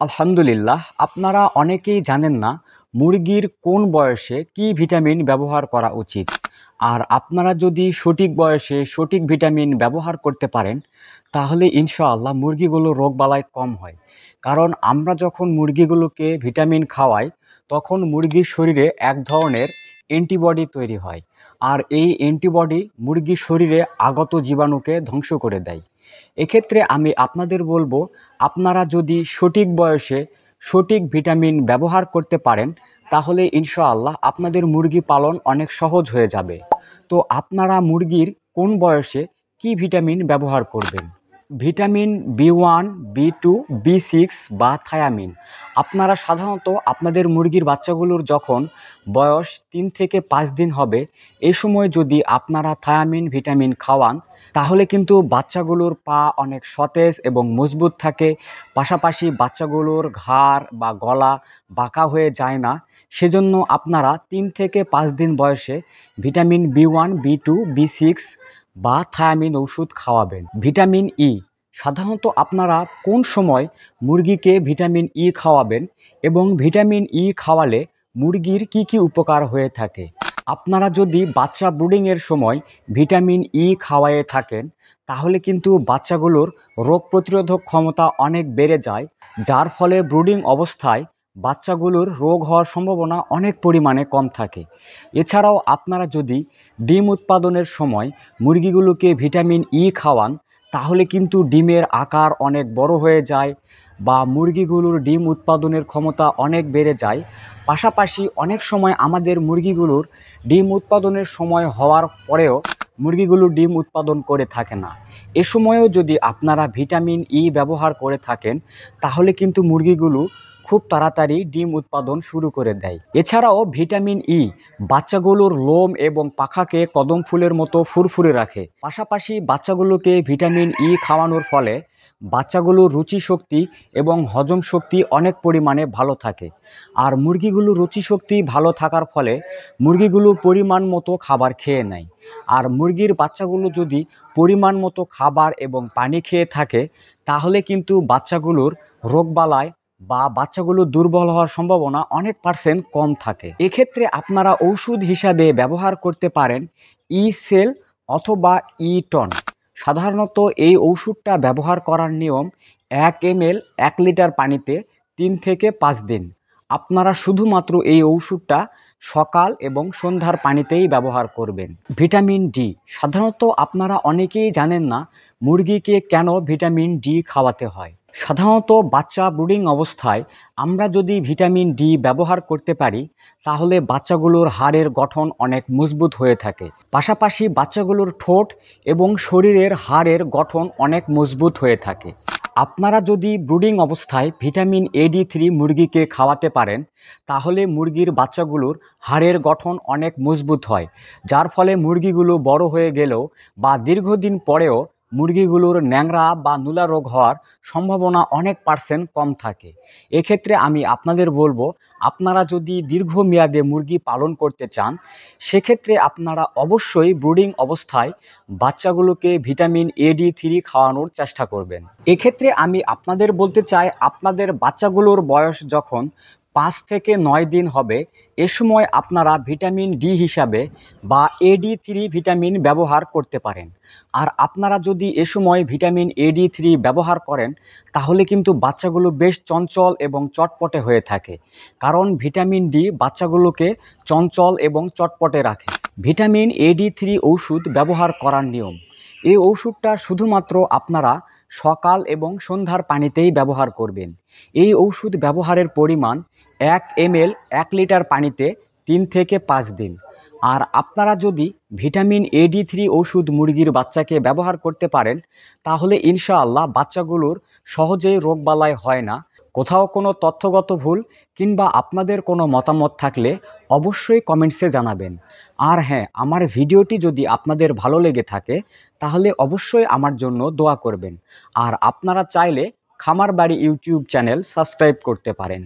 আলহামদুলিল্লাহ, আপনারা অনেকেই জানেন না মুরগির কোন বয়সে কি ভিটামিন ব্যবহার করা উচিত। আর আপনারা যদি সঠিক বয়সে সঠিক ভিটামিন ব্যবহার করতে পারেন তাহলে ইনশাআল্লাহ মুরগিগুলো রোগবালাই কম হয়। কারণ আমরা যখন মুরগিগুলোকে ভিটামিন খাওয়াই তখন মুরগির শরীরে এক ধরনের অ্যান্টিবডি তৈরি হয়। আর এই অ্যান্টিবডি মুরগির শরীরে আগত জীবাণুকে ধ্বংস করে দেয়। এক্ষেত্রে আমি আপনাদের বলবো, আপনারা যদি সঠিক বয়সে সঠিক ভিটামিন ব্যবহার করতে পারেন তাহলে ইনশাআল্লাহ আপনাদের মুরগি পালন অনেক সহজ হয়ে যাবে। তো আপনারা মুরগির কোন বয়সে কি ভিটামিন ব্যবহার করবেন? ভিটামিন বি1, বি2, বি6 বা থায়ামিন। আপনারা সাধারণত আপনাদের মুরগির বাচ্চাগুলোর যখন বয়স 3 থেকে 5 দিন হবে এই সময় যদি আপনারা থায়ামিন ভিটামিন খাওয়ান তাহলে কিন্তু বাচ্চাগুলোর পা অনেক সতেজ এবং মজবুত থাকে। পাশাপাশি বাচ্চাগুলোর ঘাড় বা গলা বাঁকা হয়ে যায় না। সেজন্য আপনারা 3 থেকে 5 দিন বয়সে ভিটামিন বি1, বি2, বি6 বা থায়ামিন ওষুধ খাওয়াবেন। ভিটামিন ই, সাধারণত আপনারা কোন সময় মুরগিকে ভিটামিন ই খাওয়াবেন এবং ভিটামিন ই খাওয়ালে মুরগির কি কি উপকার হয়ে থাকে? আপনারা যদি বাচ্চা ব্রুডিংয়ের সময় ভিটামিন ই খাওয়ায়ে থাকেন তাহলে কিন্তু বাচ্চাগুলোর রোগ প্রতিরোধক ক্ষমতা অনেক বেড়ে যায়, যার ফলে ব্রুডিং অবস্থায় বাচ্চাগুলোর রোগ হওয়ার সম্ভাবনা অনেক পরিমাণে কম থাকে। এছাড়াও আপনারা যদি ডিম উৎপাদনের সময় মুরগিগুলোকে ভিটামিন ই খাওয়ান তাহলে কিন্তু ডিমের আকার অনেক বড় হয়ে যায় বা মুরগিগুলোর ডিম উৎপাদনের ক্ষমতা অনেক বেড়ে যায়। পাশাপাশি অনেক সময় আমাদের মুরগিগুলোর ডিম উৎপাদনের সময় হওয়ার পরেও মুরগিগুলো ডিম উৎপাদন করে থাকে না। এ সময়েও যদি আপনারা ভিটামিন ই ব্যবহার করে থাকেন তাহলে কিন্তু মুরগিগুলো খুব তাড়াতাড়ি ডিম উৎপাদন শুরু করে দেয়। এছাড়াও ভিটামিন ই বাচ্চাগুলোর লোম এবং পাখাকে কদম ফুলের মতো ফুরফুরে রাখে। পাশাপাশি বাচ্চাগুলোকে ভিটামিন ই খাওয়ানোর ফলে বাচ্চাগুলোর রুচি শক্তি এবং হজম শক্তি অনেক পরিমাণে ভালো থাকে। আর মুরগিগুলোর রুচি শক্তি ভালো থাকার ফলে মুরগিগুলো পরিমাণ মতো খাবার খেয়ে নেয়। আর মুরগির বাচ্চাগুলো যদি পরিমাণ মতো খাবার এবং পানি খেয়ে থাকে তাহলে কিন্তু বাচ্চাগুলোর রোগবালাই বা বাচ্চাগুলো দুর্বল হওয়ার সম্ভাবনা অনেক % কম থাকে। এক্ষেত্রে আপনারা ঔষধ হিসাবে ব্যবহার করতে পারেন ই সেল অথবা ই টন। সাধারণত এই ওষুধটা ব্যবহার করার নিয়ম 1 ml 1 লিটার পানিতে 3 থেকে 5 দিন। আপনারা শুধুমাত্র এই ওষুধটা সকাল এবং সন্ধ্যার পানিতেই ব্যবহার করবেন। ভিটামিন ডি, সাধারণত আপনারা অনেকেই জানেন না মুরগিকে কেন ভিটামিন ডি খাওয়াতে হয়। সাধারণত বাচ্চা ব্রুডিং অবস্থায় আমরা যদি ভিটামিন ডি ব্যবহার করতে পারি তাহলে বাচ্চাগুলোর হাড়ের গঠন অনেক মজবুত হয়ে থাকে। পাশাপাশি বাচ্চাগুলোর ঠোঁট এবং শরীরের হাড়ের গঠন অনেক মজবুত হয়ে থাকে। আপনারা যদি ব্রুডিং অবস্থায় ভিটামিন এডি3 মুরগিকে খাওয়াতে পারেন তাহলে মুরগির বাচ্চাগুলোর হাড়ের গঠন অনেক মজবুত হয়, যার ফলে মুরগিগুলো বড় হয়ে গেলেও বা দীর্ঘদিন পরেও মুরগিগুলোর ন্যাংরা বা নুলা রোগ হওয়ার সম্ভাবনা অনেক % কম থাকে। এক্ষেত্রে আমি আপনাদের বলবো, আপনারা যদি দীর্ঘমেয়াদে মুরগি পালন করতে চান সেক্ষেত্রে আপনারা অবশ্যই ব্রুডিং অবস্থায় বাচ্চাগুলোকে ভিটামিন এডি3 খাওয়ানোর চেষ্টা করবেন। এক্ষেত্রে আমি আপনাদের বলতে চাই, আপনাদের বাচ্চাগুলোর বয়স যখন 5 থেকে 9 দিন হবে এ সময় আপনারা ভিটামিন ডি হিসাবে বা এডি3 ভিটামিন ব্যবহার করতে পারেন। আর আপনারা যদি এ সময় ভিটামিন এডি3 ব্যবহার করেন তাহলে কিন্তু বাচ্চাগুলো বেশ চঞ্চল এবং চটপটে হয়ে থাকে, কারণ ভিটামিন ডি বাচ্চাগুলোকে চঞ্চল এবং চটপটে রাখে। ভিটামিন এডি3 ওষুধ ব্যবহার করার নিয়ম, এই ওষুধটা শুধুমাত্র আপনারা সকাল এবং সন্ধ্যার পানিতেই ব্যবহার করবেন। এই ওষুধ ব্যবহারের পরিমাণ 1 ml 1 লিটার পানিতে 3 থেকে 5 দিন। আর আপনারা যদি ভিটামিন এডি3 ওষুধ মুরগির বাচ্চাকে ব্যবহার করতে পারেন তাহলে ইনশাআল্লাহ বাচ্চাগুলোর সহজেই রোগবালাই হয় না। কোথাও কোনো তথ্যগত ভুল কিংবা আপনাদের কোনো মতামত থাকলে অবশ্যই কমেন্টসে জানাবেন। আর হ্যাঁ, আমার ভিডিওটি যদি আপনাদের ভালো লেগে থাকে তাহলে অবশ্যই আমার জন্য দোয়া করবেন। আর আপনারা চাইলে খামার বাড়ি ইউটিউব চ্যানেল সাবস্ক্রাইব করতে পারেন।